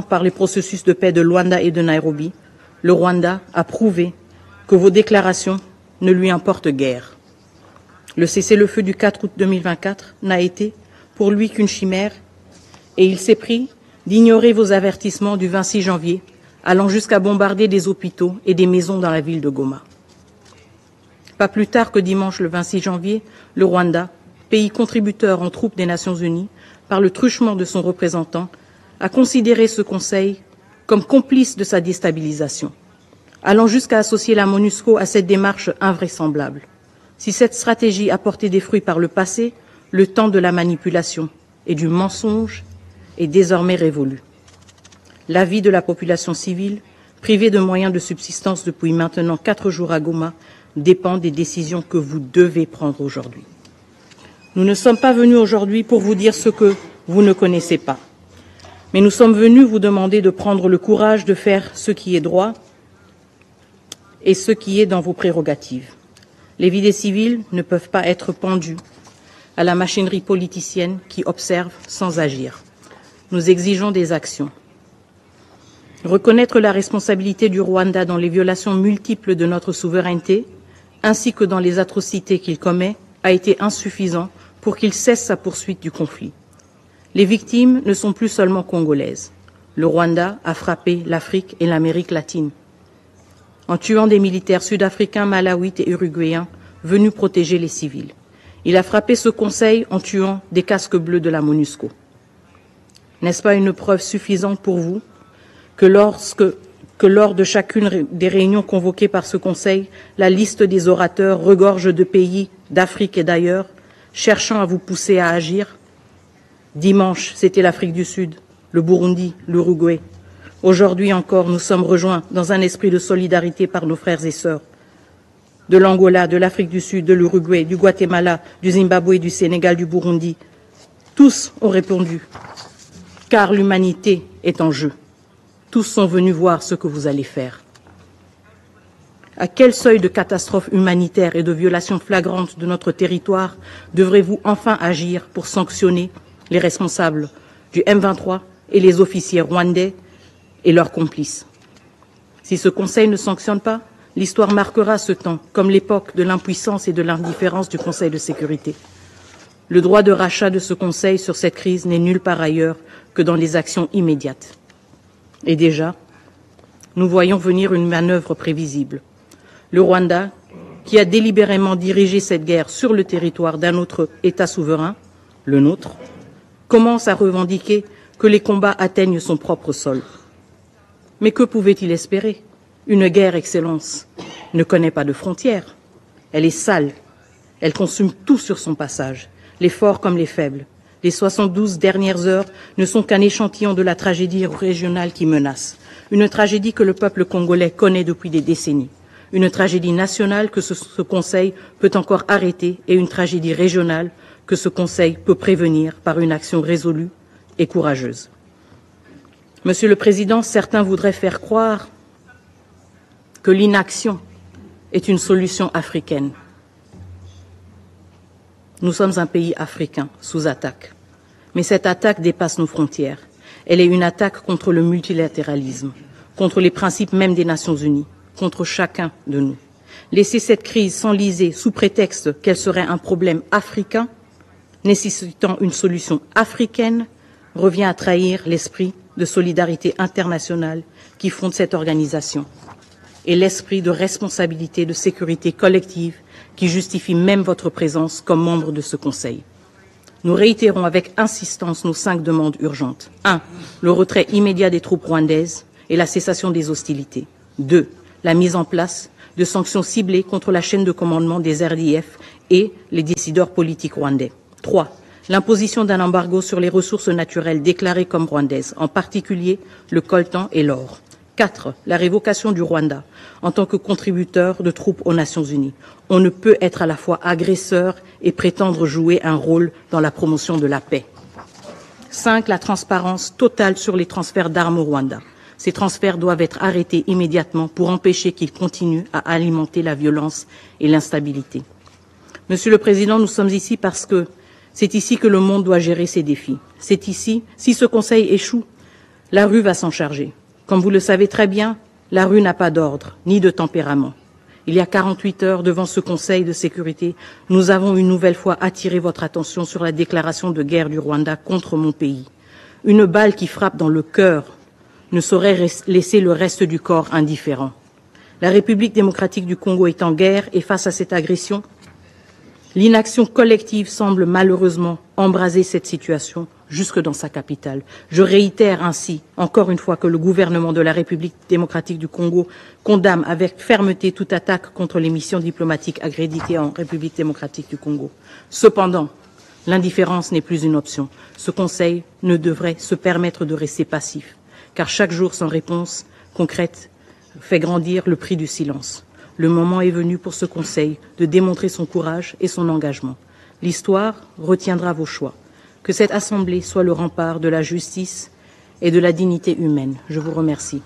par les processus de paix de Luanda et de Nairobi, le Rwanda a prouvé que vos déclarations ne lui importent guère. Le cessez-le-feu du 4 août 2024 n'a été pour lui qu'une chimère et il s'est pris d'ignorer vos avertissements du 26 janvier, allant jusqu'à bombarder des hôpitaux et des maisons dans la ville de Goma. Pas plus tard que dimanche le 26 janvier, le Rwanda, pays contributeur en troupes des Nations Unies, par le truchement de son représentant, a considéré ce Conseil comme complice de sa déstabilisation, allant jusqu'à associer la MONUSCO à cette démarche invraisemblable. Si cette stratégie a porté des fruits par le passé, le temps de la manipulation et du mensonge est désormais révolu. La vie de la population civile, privée de moyens de subsistance depuis maintenant 4 jours à Goma, dépend des décisions que vous devez prendre aujourd'hui. Nous ne sommes pas venus aujourd'hui pour vous dire ce que vous ne connaissez pas, mais nous sommes venus vous demander de prendre le courage de faire ce qui est droit et ce qui est dans vos prérogatives. Les vies des civils ne peuvent pas être pendues à la machinerie politicienne qui observe sans agir. Nous exigeons des actions. Reconnaître la responsabilité du Rwanda dans les violations multiples de notre souveraineté, ainsi que dans les atrocités qu'il commet, a été insuffisant pour qu'il cesse sa poursuite du conflit. Les victimes ne sont plus seulement congolaises. Le Rwanda a frappé l'Afrique et l'Amérique latine, en tuant des militaires sud-africains, malawites et uruguayens venus protéger les civils. Il a frappé ce Conseil en tuant des casques bleus de la MONUSCO. N'est-ce pas une preuve suffisante pour vous que lors de chacune des réunions convoquées par ce Conseil, la liste des orateurs regorge de pays d'Afrique et d'ailleurs, cherchant à vous pousser à agir? Dimanche, c'était l'Afrique du Sud, le Burundi, l'Uruguay. Aujourd'hui encore, nous sommes rejoints dans un esprit de solidarité par nos frères et sœurs de l'Angola, de l'Afrique du Sud, de l'Uruguay, du Guatemala, du Zimbabwe, du Sénégal, du Burundi. Tous ont répondu, car l'humanité est en jeu. Tous sont venus voir ce que vous allez faire. À quel seuil de catastrophe humanitaire et de violation flagrante de notre territoire devrez-vous enfin agir pour sanctionner les responsables du M23 et les officiers rwandais et leurs complices? Si ce Conseil ne sanctionne pas, l'histoire marquera ce temps comme l'époque de l'impuissance et de l'indifférence du Conseil de sécurité. Le droit de rachat de ce Conseil sur cette crise n'est nulle part ailleurs que dans les actions immédiates. Et déjà, nous voyons venir une manœuvre prévisible. Le Rwanda, qui a délibérément dirigé cette guerre sur le territoire d'un autre État souverain, le nôtre, commence à revendiquer que les combats atteignent son propre sol. Mais que pouvait-il espérer? Une guerre, Excellence, ne connaît pas de frontières. Elle est sale. Elle consume tout sur son passage, les forts comme les faibles. Les 72 dernières heures ne sont qu'un échantillon de la tragédie régionale qui menace. Une tragédie que le peuple congolais connaît depuis des décennies. Une tragédie nationale que ce Conseil peut encore arrêter et une tragédie régionale que ce Conseil peut prévenir par une action résolue et courageuse. Monsieur le Président, certains voudraient faire croire que l'inaction est une solution africaine. Nous sommes un pays africain sous attaque. Mais cette attaque dépasse nos frontières. Elle est une attaque contre le multilatéralisme, contre les principes même des Nations Unies, contre chacun de nous. Laisser cette crise s'enliser sous prétexte qu'elle serait un problème africain, nécessitant une solution africaine, revient à trahir l'esprit de solidarité internationale qui fonde cette organisation et l'esprit de responsabilité, de sécurité collective qui justifie même votre présence comme membre de ce Conseil. Nous réitérons avec insistance nos 5 demandes urgentes. 1. Le retrait immédiat des troupes rwandaises et la cessation des hostilités. 2. La mise en place de sanctions ciblées contre la chaîne de commandement des RDF et les décideurs politiques rwandais. 3. L'imposition d'un embargo sur les ressources naturelles déclarées comme rwandaises, en particulier le coltan et l'or. 4. La révocation du Rwanda en tant que contributeur de troupes aux Nations Unies. On ne peut être à la fois agresseur et prétendre jouer un rôle dans la promotion de la paix. 5. La transparence totale sur les transferts d'armes au Rwanda. Ces transferts doivent être arrêtés immédiatement pour empêcher qu'ils continuent à alimenter la violence et l'instabilité. Monsieur le Président, nous sommes ici parce que c'est ici que le monde doit gérer ses défis. C'est ici, si ce Conseil échoue, La rue va s'en charger. Comme vous le savez très bien, la rue n'a pas d'ordre, ni de tempérament. Il y a 48 heures, devant ce Conseil de sécurité, nous avons une nouvelle fois attiré votre attention sur la déclaration de guerre du Rwanda contre mon pays. Une balle qui frappe dans le cœur ne saurait laisser le reste du corps indifférent. La République démocratique du Congo est en guerre et face à cette agression, l'inaction collective semble malheureusement embraser cette situation jusque dans sa capitale. Je réitère ainsi, encore une fois, que le gouvernement de la République démocratique du Congo condamne avec fermeté toute attaque contre les missions diplomatiques accréditées en République démocratique du Congo. Cependant, l'indifférence n'est plus une option. Ce Conseil ne devrait se permettre de rester passif, car chaque jour sans réponse concrète fait grandir le prix du silence. Le moment est venu pour ce Conseil de démontrer son courage et son engagement. L'histoire retiendra vos choix. Que cette Assemblée soit le rempart de la justice et de la dignité humaine. Je vous remercie.